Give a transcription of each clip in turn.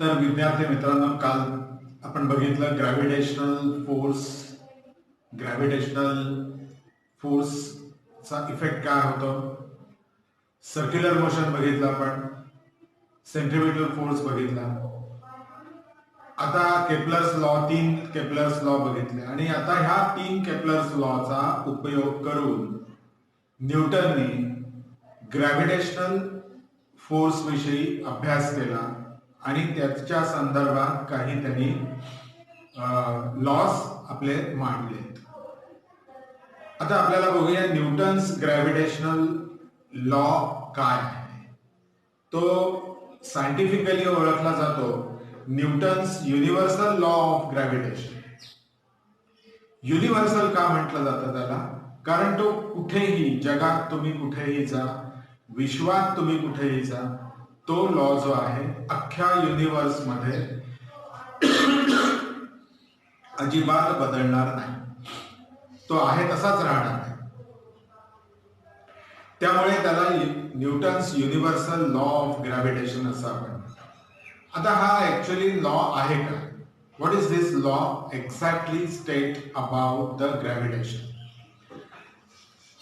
तर विद्यार्थी मित्रांनो, काल आपण बघितलं ग्रॅव्हिटेशनल फोर्सचा इफेक्ट काय होतो. सर्क्युलर मोशन बघितलं आपण, सेंट्रिपिटल फोर्स बघितला. आता तीन केप्लर्स लॉ बघितले आणि आता ह्या तीन केप्लर्स लॉचा उपयोग करून न्यूटनने ग्रॅव्हिटेशनल फोर्स विषयी अभ्यास केला आणि त्याच्या संदर्भात काही त्यांनी लॉस आपले मांडले. आता आपल्याला बघूया न्यूटन्स ग्रॅव्हिटेशनल लॉ काय आहे. तो सायंटिफिकली ओळखला जातो Newton's universal law of gravitation. Universal का म्हटलं जातं त्याला? कारण तो कुठेही जगात तुम्ही कुठेही जा, विश्वात तुम्ही कुठेही जा, तो लॉ जो आहे अख्ख्या युनिव्हर्स मध्ये अजिबात बदलणार नाही. तो आहे तसाच राहणार आहे. त्यामुळे त्याला Newton's universal law of gravitation असं आपण. आता हा ऍक्च्युअली लॉ आहे का? What is this law exactly state about the gravitation?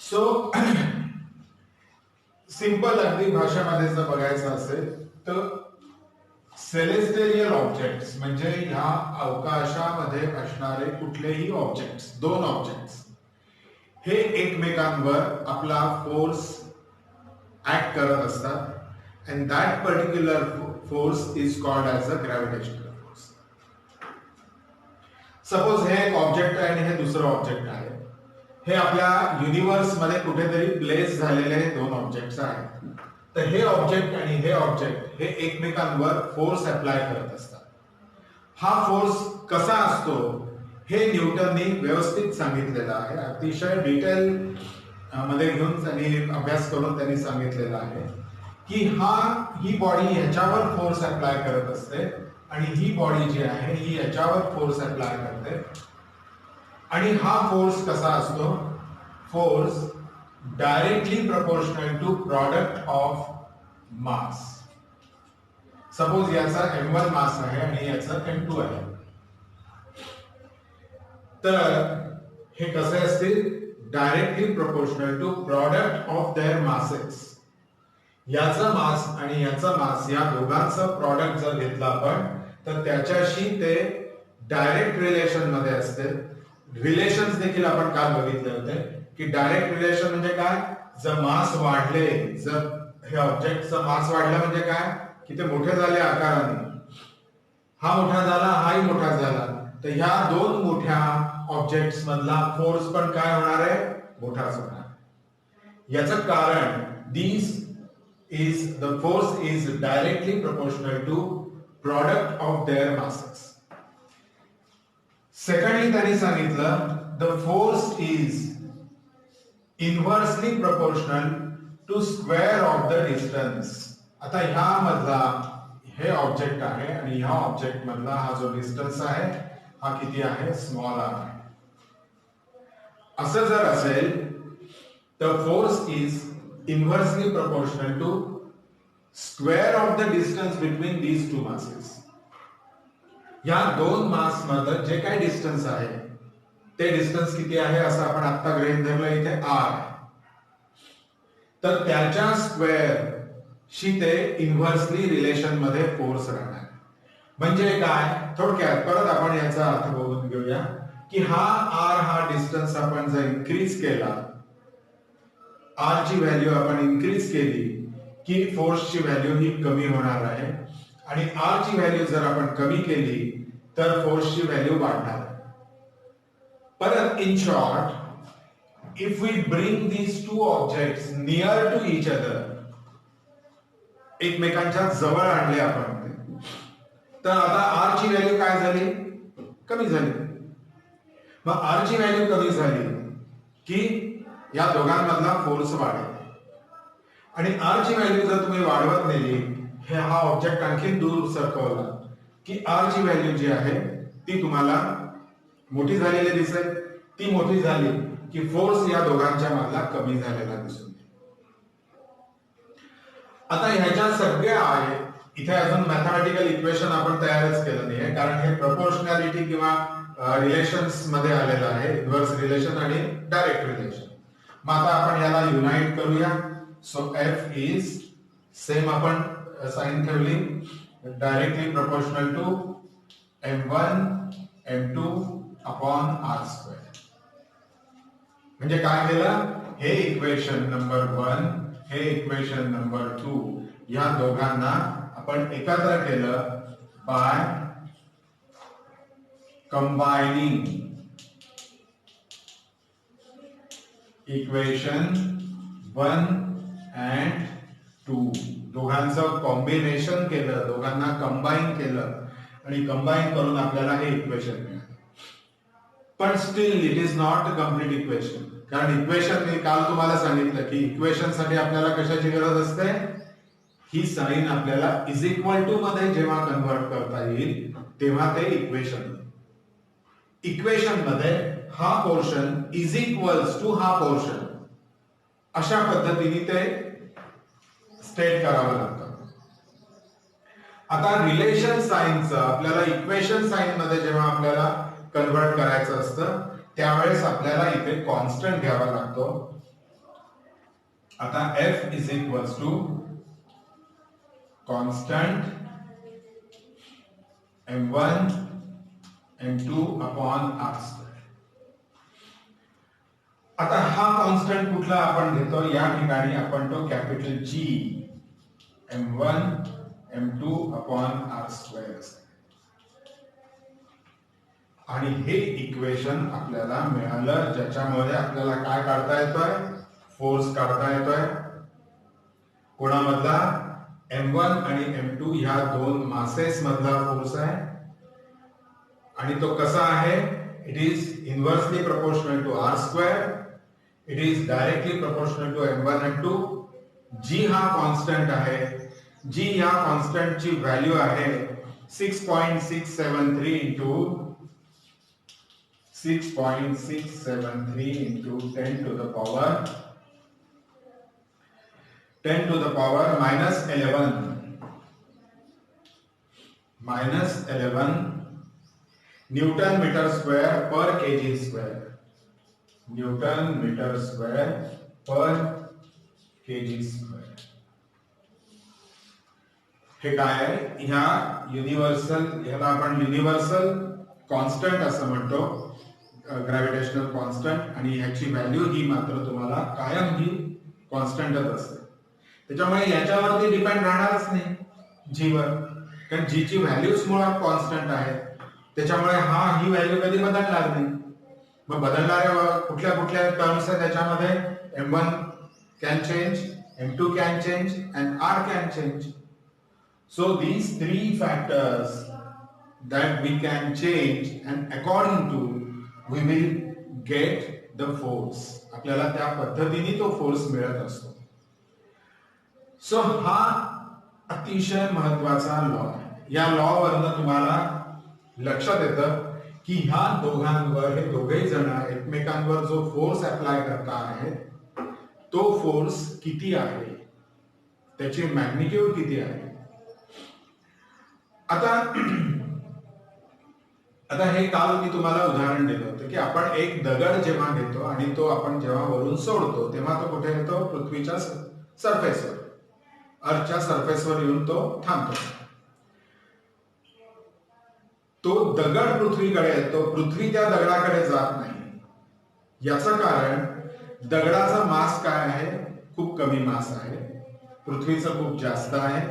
So simple अगदी भाषेमध्ये जर बघायचं असेल तर सेलेस्टेरियल ऑब्जेक्ट्स म्हणजे ह्या अवकाशामध्ये असणारे कुठलेही ऑब्जेक्ट्स, दोन ऑब्जेक्ट्स हे एकमेकांवर आपला फोर्स ऍक्ट करत असतात and that particular force is called as a gravitational force. Suppose हे एक ऑब्जेक्ट आहे आणि हे दुसरं ऑब्जेक्ट आहे. हे आपल्या युनिव्हर्स मध्ये कुठेतरी प्लेस झालेले दोन ऑब्जेक्ट्स आहेत. तर हे ऑब्जेक्ट आणि हे ऑब्जेक्ट हे एकमेकांवर फोर्स अप्लाय करत असतात. हा फोर्स कसा असतो हे न्यूटननी व्यवस्थित सांगितलेलं आहे. अतिशय डिटेल मध्ये घेऊन त्यांनी अभ्यास करून त्यांनी सांगितलेलं आहे की ही बॉडी ह्याच्यावर फोर्स अप्लाय करत असते आणि ही बॉडी जी आहे ही याच्यावर फोर्स अप्लाय करते. आणि हा फोर्स कसा असतो? Force directly proportional to product of mass. Suppose याचा m1 मास आहे आणि याचा m2 आहे. तर हे कसे असतील? Directly proportional to product of their masses. याचा मास आणि याचा मास या दोघांचं प्रॉडक्ट जर घेतला आपण तर त्याच्याशी ते डायरेक्ट रिलेशन मध्ये असते. रिलेशन्स देखील आपण काल बघितले होते की डायरेक्ट रिलेशन म्हणजे काय? जर मास वाढले, जर हे ऑब्जेक्टचं मास वाढलं म्हणजे काय की ते मोठे झाले आकाराने, हा मोठा झाला, हाही मोठा झाला, तर ह्या दोन मोठ्या ऑब्जेक्ट्स मधला फोर्स पण काय होणार आहे? मोठाच होणार. याचं कारण the force is directly proportional to product of their masses. Secondly, त्यांनी सांगितलं the force is inversely proportional to square of the distance. आता ह्या मधला हे ऑब्जेक्ट आहे आणि ह्या ऑब्जेक्ट मधला हा जो डिस्टन्स आहे हा किती आहे? स्मॉल आहे. असं जर असेल तर force is inversely proportional to square of the distance between these two masses. या दोन मास मध्ये जे काही डिस्टन्स आहे ते डिस्टन्स किती आहे असं आपण आता गृहीत धरलं इथे r. तर त्याच्या स्क्वेअर शी ते इन्व्हर्सली रिलेशन मध्ये फोर्स राहणार. म्हणजे काय? थोडक्यात परत आपण याचा अर्थ बघून घेऊया की हा r हा डिस्टन्स आपण जर इन्क्रीज केला, r ची व्हॅल्यू आपण इन्क्रीज केली की फोर्सची व्हॅल्यू ही कमी होणार आहे आणि r ची व्हॅल्यू जर आपण कमी केली तर फोर्सची व्हॅल्यू वाढणार. परत in short, if we bring these two objects near to each other, एकमेकांच्या जवळ आणले आपण, तर आता r ची व्हॅल्यू काय झाली? कमी झाली. मग r ची व्हॅल्यू कमी झाली की या दोघांमधला फोर्स वाढेल आणि r ची व्हॅल्यू जर तुम्ही वाढवत नेली, हा ऑब्जेक्ट आणखी दूर सरकवला की r ची व्हॅल्यू जी आहे ती तुम्हाला मोठी झालेली दिसेल. ती मोठी झाली की फोर्स या दोघांच्या मधला कमी झालेला दिसून येईल. आता ह्याच्या सगळ्या इथे अजून मॅथमॅटिकल इक्वेशन आपण तयारच केलं नाहीये, कारण हे प्रपोर्शनॅलिटी किंवा रिलेशन्स मध्ये आलेलं आहे, इन्व्हर्स रिलेशन आणि डायरेक्ट रिलेशन. मग आता आपण याला युनाइट करूया. सो एफ इज सेम आपण साइन ठेवली, directly proportional to m1 m2 upon r square. म्हणजे काय केलं, हे इक्वेशन नंबर 1 हे इक्वेशन नंबर 2 या दोघांना आपण एकत्र केलं बाय कंबाइनिंग इक्वेशन 1 and 2. दोघांचं कॉम्बिनेशन केलं, दोघांना कंबाईन केलं आणि कंबाईन करून आपल्याला हे इक्वेशन मिळालं. पण still it is not a complete equation, कारण इक्वेशन मी काल तुम्हाला सांगितलं की इक्वेशन साठी आपल्याला कशाची गरज असते, ही साइन आपल्याला इज इक्वल टू मध्ये जेव्हा कन्वर्ट करता येईल तेव्हा ते इक्वेशन. इक्वेशन मध्ये हा पोर्शन इज इक्वल्स टू हा पोर्शन अशा पद्धतीने ते स्टेट करावं लागतं. आता रिलेशन साइनचं आपल्याला इक्वेशन साइन मध्ये जेव्हा आपल्याला कन्वर्ट करायचं असतं त्यावेळेस आपल्याला इथे कॉन्स्टंट घ्यावा लागतो. आता f is equals to constant m1 m2 upon r square. आता हा कॉन्स्टंट कुठला आपण घेतो, या ठिकाणी आपण तो capital G m1 m2 upon r square. आणि हे इक्वेशन आपल्याला मिळालं ज्याच्यामध्ये आपल्याला काय काढता येतोय, फोर्स काढता येतोय. कोणामधला, m1 आणि m2 ह्या दोन मासेस मधला फोर्स आहे. आणि तो कसा आहे, it is inversely proportional to r square, it is directly proportional to m1 and 2. g हा कॉन्स्टंट आहे, g या कॉन्स्टंट ची व्हॅल्यू आहे 6.673 into 6.673 into 10 to the power minus 11 newton metre square per KG square. Newton metre square per KG square. हे काय आहे, ह्या universal, ह्याला आपण युनिव्हर्सल कॉन्स्टंट असं म्हणतो, ग्रॅव्हिटेशनल कॉन्स्टंट. आणि ह्याची व्हॅल्यू ही मात्र तुम्हाला कायम ही कॉन्स्टंटच असते. त्याच्यामुळे याच्यावरती डिपेंड राहणारच नाही जी वर, कारण जी ची व्हॅल्यूच मुळात कॉन्स्टंट आहे. त्याच्यामुळे ही व्हॅल्यू कधी बदलणार नाही. मग बदलणाऱ्या कुठल्या कुठल्या टर्म्स आहेत त्याच्यामध्ये, m1 can change, m2 can change and r can change. So these three factors that we can change and according to we will get the force. आपल्याला त्या पद्धतीने तो फोर्स मिळत असतो. सो हा अतिशय महत्वाचा लॉ आहे. या लॉ वरनं तुम्हाला लक्षात येतं की ह्या दोघांवर, हे दोघेही जण एकमेकांवर जो फोर्स अप्लाय करता आहेत तो फोर्स किती आहे, त्याची मॅग्निट्यूड किती आहे. आता हे काल मी तुम्हाला उदाहरण दिलं होतं की आपण एक दगड जेव्हा घेतो आणि तो आपण जेव्हा वरून सोडतो तेव्हा तो कुठे येतो, पृथ्वीच्या सरफेसवर, अर्थच्या सरफेसवर येऊन तो थांबतो. तो दगड पृथ्वीकडे येतो, पृथ्वी त्या दगडाकडे जात नाही. याचं कारण दगडाचा मास काय आहे, खूप कमी मास आहे, पृथ्वीचं खूप जास्त आहे.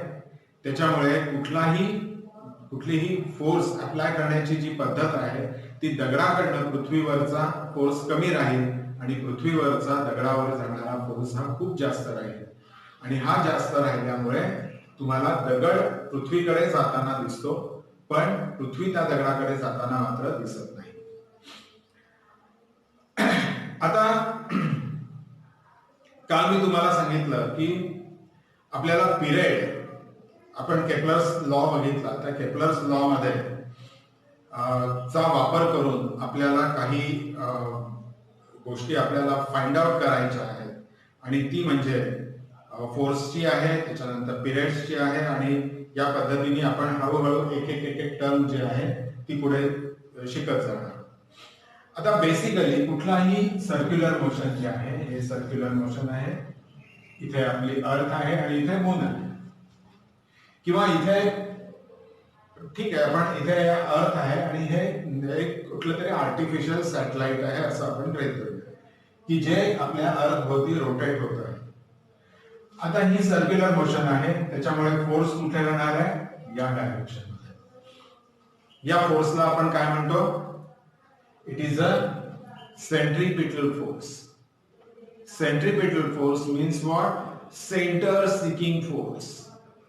त्याच्यामुळे कुठलीही फोर्स अप्लाय करण्याची जी पद्धत आहे ती दगडाकडनं पृथ्वीवरचा फोर्स कमी राहील आणि पृथ्वीवरचा दगडावर जाणारा फोर्स हा खूप जास्त राहील. आणि हा जास्त राहिल्यामुळे तुम्हाला दगड पृथ्वीकडे जाताना दिसतो, पण पृथ्वी त्या दगडाकडे जाताना मात्र दिसत नाही. आता काल मी तुम्हाला सांगितलं की आपल्याला पिरियड, आपण केप्लर्स लॉ बघितला, त्या केप्लर्स लॉ मध्ये चा वापर करून आपल्याला काही गोष्टी आपल्याला फाइंड आउट करायच्या आहेत. आणि ती म्हणजे फोर्सची आहे, त्याच्यानंतर पिरियड्सची आहे आणि या पद्धतीने आपण हळूहळू एक एक एक एक टर्म जे आहे ती पुढे शिकत जाणार. आता बेसिकली कुठलाही सर्क्युलर मोशन जे आहे हे सर्क्युलर मोशन आहे. इथे आपली अर्थ आहे आणि इथे मून आहे, किंवा इथे ठीक आहे आपण इथे अर्थ आहे आणि हे एक कुठलं तरी आर्टिफिशियल सॅटेलाइट आहे असं आपण गृहीत धरूया की जे आपल्या अर्थ भोवती रोटेट होत आहे. आता ही सर्क्युलर मोशन आहे, त्याच्यामुळे फोर्स कुठे राहणार आहे, या डायरेक्शन मध्ये. या फोर्सला आपण काय म्हणतो, it is a centripetal force. Centripetal force means what, centre seeking force.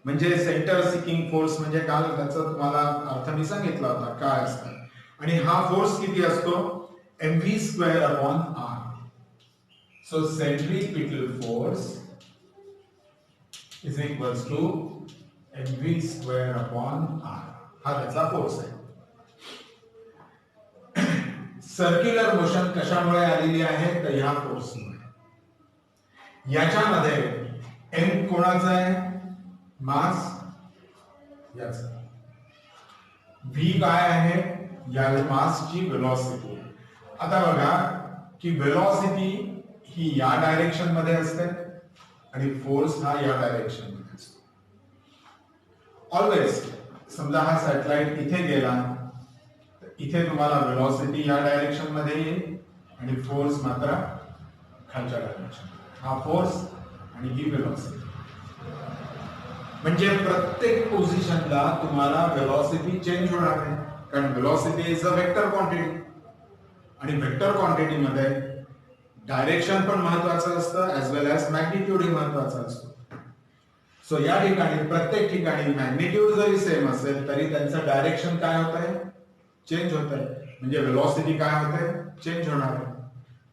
म्हणजे सेंटर सिकिंग फोर्स म्हणजे काल त्याचा तुम्हाला अर्थ मी सांगितला होता काय असतं. आणि हा फोर्स किती असतो, mv square upon r. So centripetal force is equals to mv square upon r. हा त्याचा फोर्स आहे. सर्क्युलर मोशन कशामुळे आलेली आहे, तर ह्या फोर्समुळे. याच्यामध्ये m कोणाचा आहे, मास याचा. v काय आहे, या मासची वेलोसिटी. आता बघा की वेलोसिटी ही या डायरेक्शन मध्ये असते आणि फोर्स हा या डायरेक्शन मध्ये असतो. ऑलवेज समजा हा सॅटेलाइट इथे गेला तर इथे तुम्हाला वेलोसिटी या डायरेक्शन मध्ये येईल आणि फोर्स मात्र खालच्या डायरेक्शन. हा फोर्स आणि ही वेलोसिटी. म्हणजे प्रत्येक पोझिशनला तुम्हाला वेलोसिटी चेंज होणार आहे, कारण velocity is a vector quantity आणि वेक्टर क्वांटिटी मध्ये डायरेक्शन पण महत्वाचं असतं ऍज वेल एज मॅग्निट्यूड ही महत्वाचा असतो. सो या ठिकाणी प्रत्येक ठिकाणी मॅग्निट्यूड जरी सेम असेल तरी त्यांचं डायरेक्शन काय होत आहे, चेंज होत आहे. म्हणजे वेलोसिटी काय होत आहे, चेंज होणार आहे.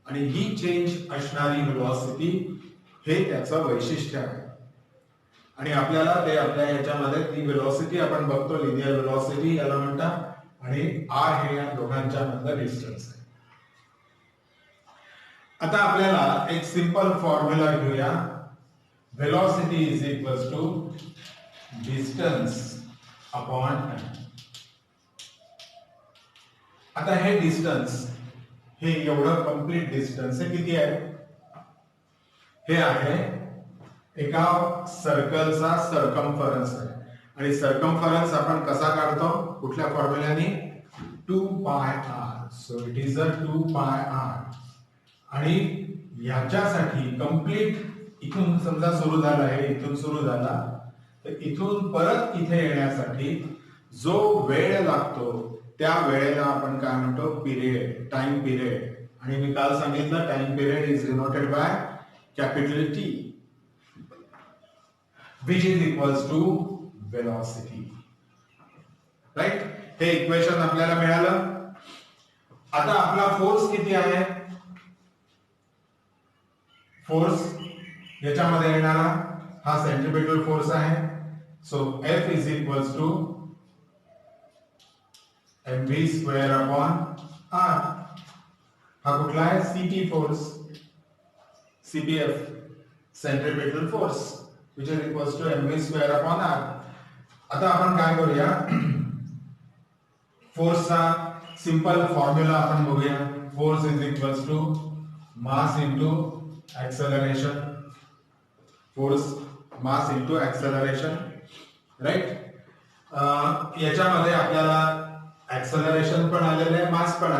आणि ही चेंज असणारी वेलोसिटी हे त्याचं वैशिष्ट्य आहे. आणि आपल्याला ते आपल्या याच्यामध्ये ती वेलोसिटी आपण बघतो, लिनियर वेलोसिटी याला म्हणतात, आणि r हे या दोघांच्या मधलं डिस्टन्स आहे. आता आपल्याला एक सिंपल फॉर्म्युला घेऊया. Velocity is equals to distance upon time. आता हे डिस्टन्स हे एवढं कंप्लीट डिस्टन्स हे किती आहे, हे आहे एका सर्कलचा सर्कम्फरन्स आहे. आणि सर्कम्फरन्स आपण कसा काढतो, कुठल्या फॉर्म्युल्याने, 2πr. So it is a 2πr. आणि याच्यासाठी कंप्लीट इथून समजा सुरू झाला आहे, इथून सुरू झाला तर इथून परत इथे येण्यासाठी जो वेळ लागतो त्या वेळेला आपण काय म्हणतो, पिरियड, टाइम पिरियड. आणि मी काल सांगितलं time period is denoted by capital T, which is equals to velocity. Right, हे इक्वेशन आपल्याला मिळालं. आता आपला फोर्स किती आहे, फोर्स याच्यामध्ये येणारा हा सेंट्रीपिटल फोर्स आहे. So F is equals to mv square upon r. हा कुठला आहे, CP force, CPF, centripetal force, which is equals to mv square upon r. आता आपण काय करूया, फोर्सचा सिंपल फॉर्म्युला आपण बघूया. Force is equals to mass into acceleration. Force mass into acceleration. Right, याच्यामध्ये आपल्याला एक्सेलरेशन पण आलेलं आहे, मास पण